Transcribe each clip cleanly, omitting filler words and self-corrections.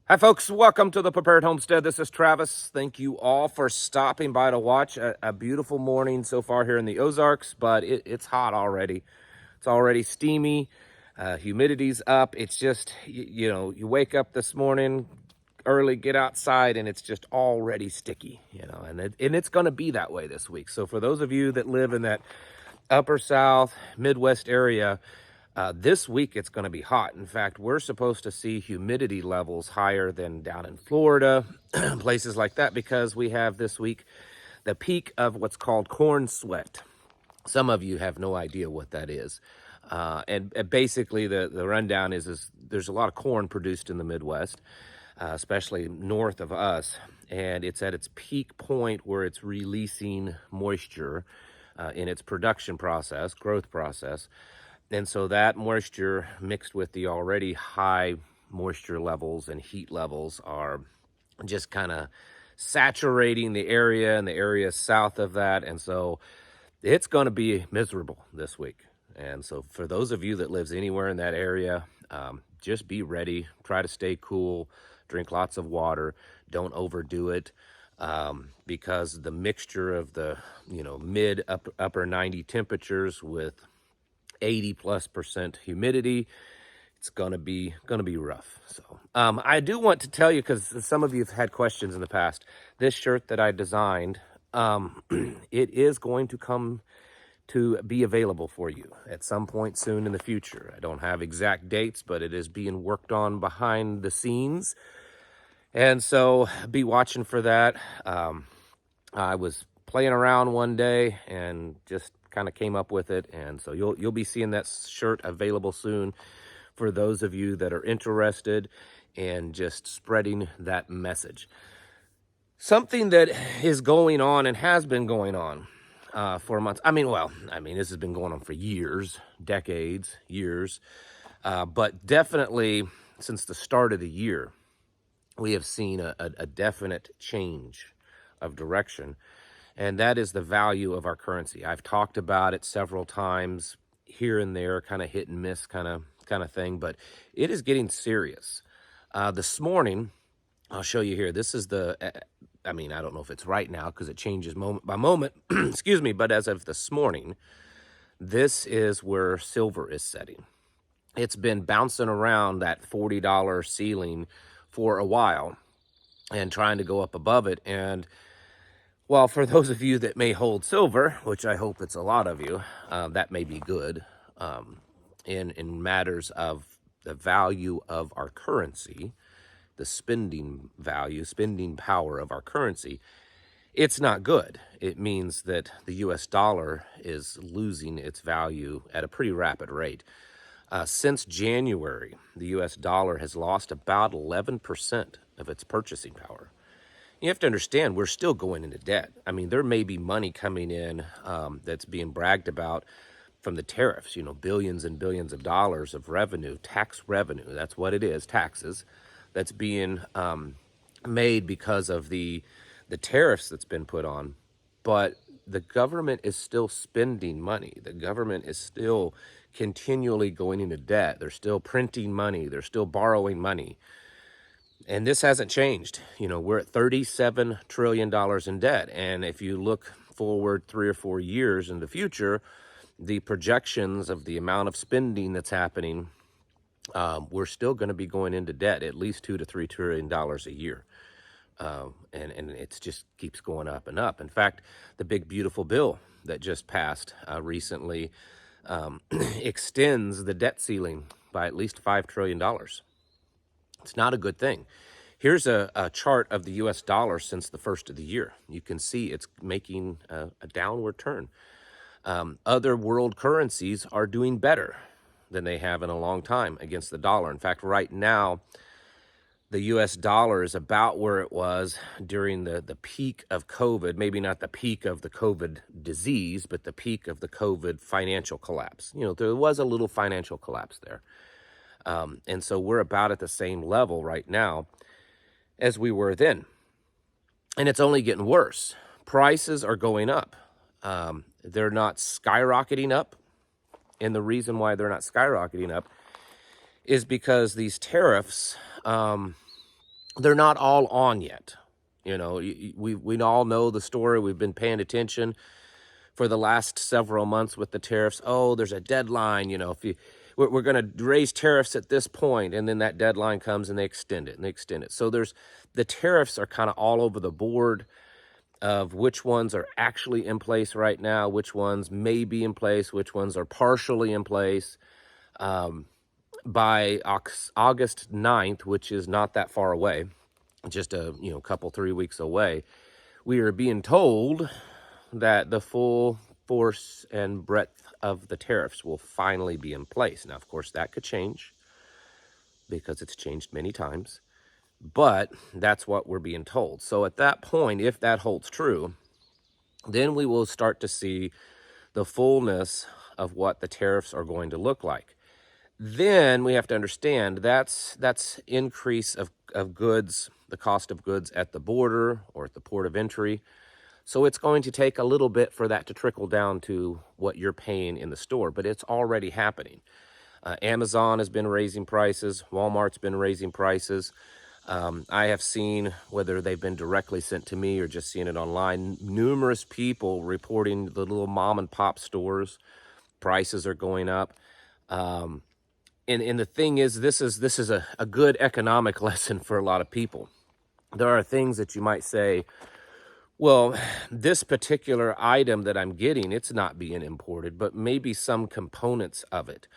Hi, folks. Welcome to the Prepared Homestead. This is Travis. Thank you all for stopping by to watch a beautiful morning so far here in the Ozarks, but it's hot already. It's already steamy. Humidity's up. It's just, you wake up this morning early, get outside, and it's just already sticky, and it's going to be that way this week. So for those of you that live in that upper South, Midwest area, this week it's going to be hot. In fact, we're supposed to see humidity levels higher than down in Florida, places like that, because we have this week the peak of what's called corn sweat. Some of you have no idea what that is. And basically the rundown is there's a lot of corn produced in the Midwest, especially north of us. And it's at its peak point where it's releasing moisture in its production process, growth process. And so that moisture mixed with the already high moisture levels and heat levels are just kind of saturating the area and the area south of that. And so it's going to be miserable this week. And so for those of you that lives anywhere in that area, just be ready. Try to stay cool. Drink lots of water. Don't overdo it. Because the mixture of the mid upper 90 temperatures with 80+% humidity, it's gonna be rough. So I do want to tell you, because some of you have had questions in the past, this shirt that I designed, it is going to come to be available for you at some point soon in the future. I don't have exact dates, but it is being worked on behind the scenes, and so be watching for that. I was playing around one day and just kind of came up with it, and so you'll be seeing that shirt available soon for those of you that are interested in just spreading that message. Something that is going on and has been going on for months. This has been going on for years, decades, years, but definitely since the start of the year, we have seen a definite change of direction. And that is the value of our currency. I've talked about it several times here and there, kind of hit and miss kind of thing, but it is getting serious. This morning, I'll show you here. This is I don't know if it's right now because it changes moment by moment, excuse me, but as of this morning, this is where silver is setting. It's been bouncing around that $40 ceiling for a while and trying to go up above it. And well, for those of you that may hold silver, which I hope it's a lot of you, that may be good in matters of the value of our currency, the spending value, spending power of our currency. It's not good. It means that the US dollar is losing its value at a pretty rapid rate. Since January, the US dollar has lost about 11% of its purchasing power. You have to understand, we're still going into debt. I mean, there may be money coming in that's being bragged about from the tariffs, billions and billions of dollars of revenue, tax revenue. That's what it is, taxes, that's being made because of the tariffs that's been put on. But the government is still spending money. The government is still continually going into debt. They're still printing money. They're still borrowing money. And this hasn't changed. We're at $37 trillion in debt. And if you look forward 3 or 4 years in the future, the projections of the amount of spending that's happening, we're still going to be going into debt, at least $2 to $3 trillion a year. And it just keeps going up and up. In fact, the big, beautiful bill that just passed recently extends the debt ceiling by at least $5 trillion. It's not a good thing. Here's a chart of the US dollar since the first of the year. You can see it's making a downward turn. Other world currencies are doing better than they have in a long time against the dollar. In fact, right now, the US dollar is about where it was during the peak of COVID, maybe not the peak of the COVID disease, but the peak of the COVID financial collapse. There was a little financial collapse there. And so we're about at the same level right now as we were then. And it's only getting worse. Prices are going up. They're not skyrocketing up. And the reason why they're not skyrocketing up is because these tariffs they're not all on yet. You know, we all know the story. We've been paying attention for the last several months with the tariffs. Oh, there's a deadline. You know, if you we're going to raise tariffs at this point, and then that deadline comes and they extend it and they extend it. So there's the tariffs are kind of all over the board of which ones are actually in place right now, which ones may be in place, which ones are partially in place. By August 9th, which is not that far away, just a couple 3 weeks away, we are being told that the full force and breadth of the tariffs will finally be in place. Now, of course, that could change because it's changed many times, but that's what we're being told. So at that point, if that holds true, then we will start to see the fullness of what the tariffs are going to look like. Then we have to understand that's increase of goods, the cost of goods at the border or at the port of entry. So it's going to take a little bit for that to trickle down to what you're paying in the store, but it's already happening. Amazon has been raising prices. Walmart's been raising prices. I have seen, whether they've been directly sent to me or just seeing it online, numerous people reporting the little mom and pop stores, prices are going up. And the thing is, this is a good economic lesson for a lot of people. There are things that you might say, well, this particular item that I'm getting, it's not being imported, but maybe some components of it,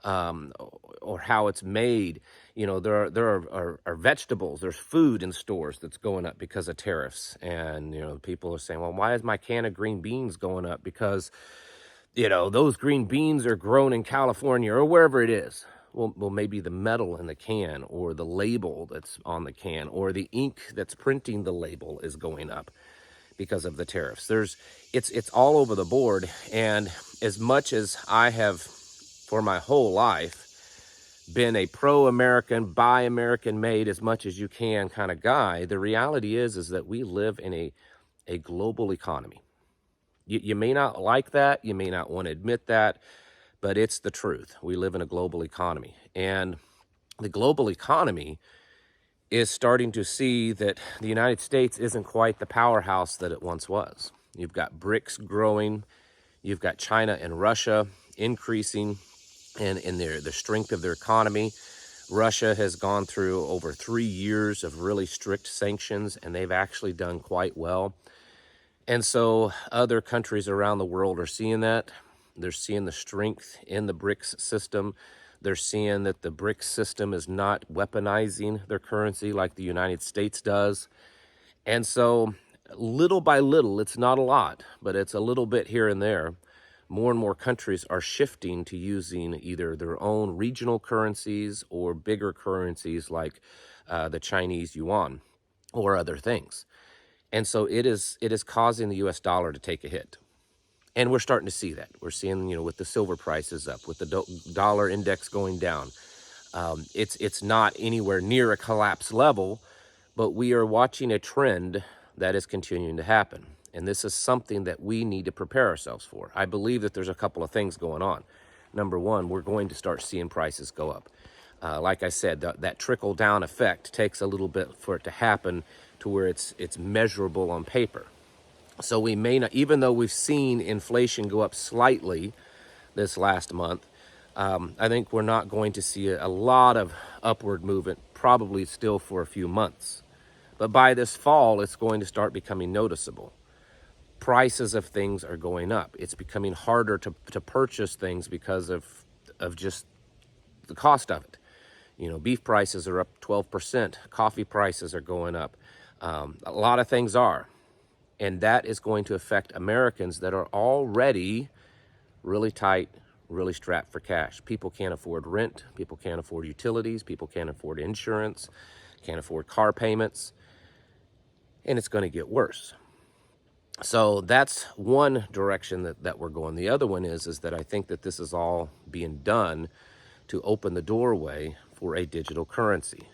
or how it's made. You know, there are vegetables, there's food in stores that's going up because of tariffs. And, people are saying, well, why is my can of green beans going up? Because, those green beans are grown in California or wherever it is. Well, maybe the metal in the can or the label that's on the can or the ink that's printing the label is going up because of the tariffs. It's all over the board. And as much as I have, for my whole life, been a pro-American, buy American made as much as you can kind of guy, the reality is that we live in a global economy. You may not like that, you may not want to admit that, but it's the truth. We live in a global economy. And the global economy is starting to see that the United States isn't quite the powerhouse that it once was. You've got BRICS growing, you've got China and Russia increasing in the strength of their economy. Russia has gone through over 3 years of really strict sanctions, and they've actually done quite well. And so other countries around the world are seeing that. They're seeing the strength in the BRICS system. They're seeing that the BRICS system is not weaponizing their currency like the United States does. And so little by little, it's not a lot, but it's a little bit here and there. More and more countries are shifting to using either their own regional currencies or bigger currencies like the Chinese yuan or other things. And so it is causing the US dollar to take a hit. And we're starting to see that. We're seeing, with the silver prices up, with the dollar index going down. It's not anywhere near a collapse level, but we are watching a trend that is continuing to happen. And this is something that we need to prepare ourselves for. I believe that there's a couple of things going on. Number one, we're going to start seeing prices go up. Like I said, that trickle-down effect takes a little bit for it to happen to where it's measurable on paper. So we may not, even though we've seen inflation go up slightly this last month, I think we're not going to see a lot of upward movement, probably still for a few months. But by this fall, it's going to start becoming noticeable. Prices of things are going up. It's becoming harder to purchase things because of just the cost of it. Beef prices are up 12%. Coffee prices are going up. A lot of things are. And that is going to affect Americans that are already really tight, really strapped for cash. People can't afford rent. People can't afford utilities. People can't afford insurance. Can't afford car payments. And it's going to get worse. So that's one direction that we're going. The other one is that I think that this is all being done to open the doorway for a digital currency.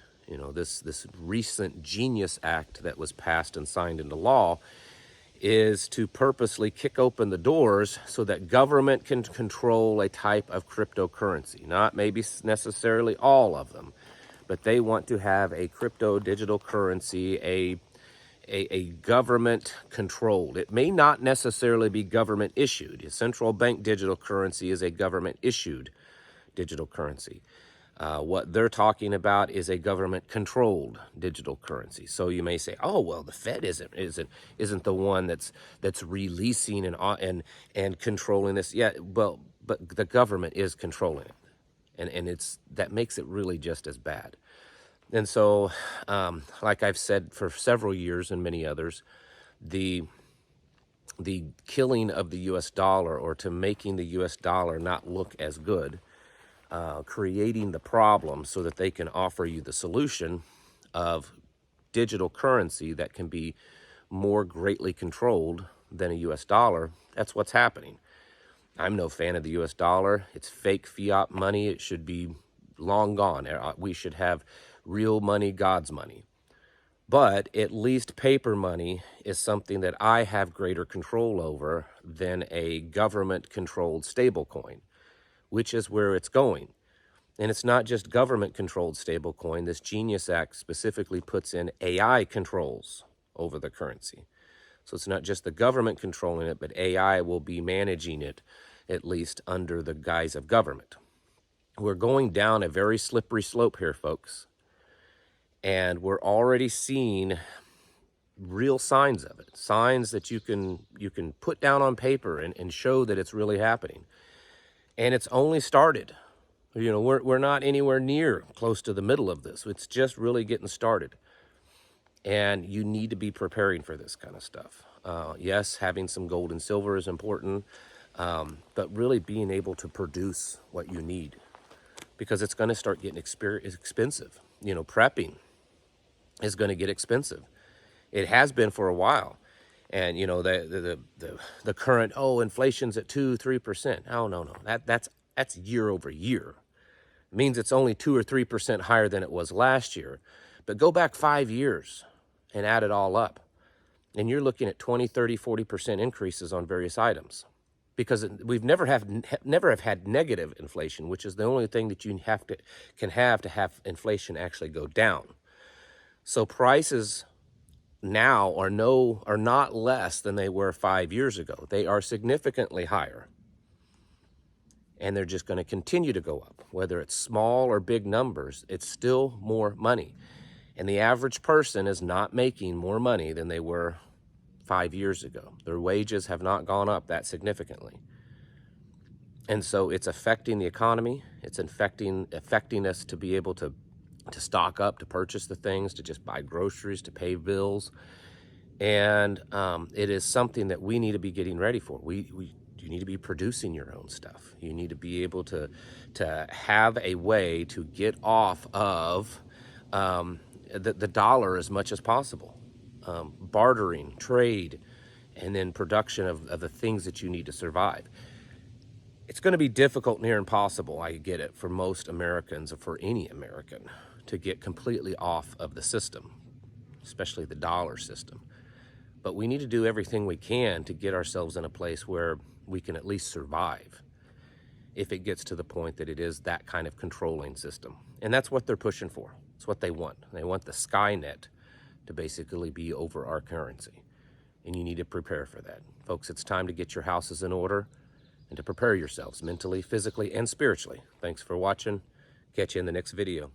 This recent Genius Act that was passed and signed into law is to purposely kick open the doors so that government can control a type of cryptocurrency. Not maybe necessarily all of them, but they want to have a crypto digital currency, a government controlled. It may not necessarily be government issued. A central bank digital currency is a government issued digital currency. What they're talking about is a government controlled digital currency. So you may say, oh, well, the Fed isn't the one that's releasing and controlling this. Yeah, well, but the government is controlling it. And that makes it really just as bad. And so, like I've said for several years and many others, the killing of the U.S. dollar, or to making the U.S. dollar not look as good, creating the problem so that they can offer you the solution of digital currency that can be more greatly controlled than a U.S. dollar, that's what's happening. I'm no fan of the U.S. dollar. It's fake fiat money. It should be long gone. We should have real money, God's money. But at least paper money is something that I have greater control over than a government-controlled stablecoin, which is where it's going. And it's not just government-controlled stablecoin. This Genius Act specifically puts in AI controls over the currency. So it's not just the government controlling it, but AI will be managing it, at least under the guise of government. We're going down a very slippery slope here, folks. And we're already seeing real signs of it, signs that you can put down on paper and show that it's really happening. And it's only started. You know, we're not anywhere near close to the middle of this. It's just really getting started. And you need to be preparing for this kind of stuff. Yes, having some gold and silver is important, but really being able to produce what you need, because it's going to start getting expensive. You know, prepping is going to get expensive. It has been for a while. And, you know, the current, inflation's at 2-3%. Oh, no. That's year over year. It means it's only 2 or 3% higher than it was last year. But go back 5 years and add it all up, and you're looking at 20, 30, 40% increases on various items, because we've never have had negative inflation, which is the only thing that you can have inflation actually go down. So prices now are not less than they were 5 years ago. They are significantly higher. And they're just going to continue to go up. Whether it's small or big numbers, it's still more money. And the average person is not making more money than they were 5 years ago. Their wages have not gone up that significantly. And so it's affecting the economy. It's affecting us to be able to stock up, to purchase the things, to just buy groceries, to pay bills. And it is something that we need to be getting ready for. You need to be producing your own stuff. You need to be able to have a way to get off of the dollar as much as possible. Bartering, trade, and then production of the things that you need to survive. It's going to be difficult, near impossible, I get it, for most Americans, or for any American, to get completely off of the system, especially the dollar system. But we need to do everything we can to get ourselves in a place where we can at least survive, if it gets to the point that it is that kind of controlling system. And that's what they're pushing for. It's what they want. They want the Skynet to basically be over our currency. And you need to prepare for that. Folks, it's time to get your houses in order and to prepare yourselves mentally, physically, and spiritually. Thanks for watching. Catch you in the next video.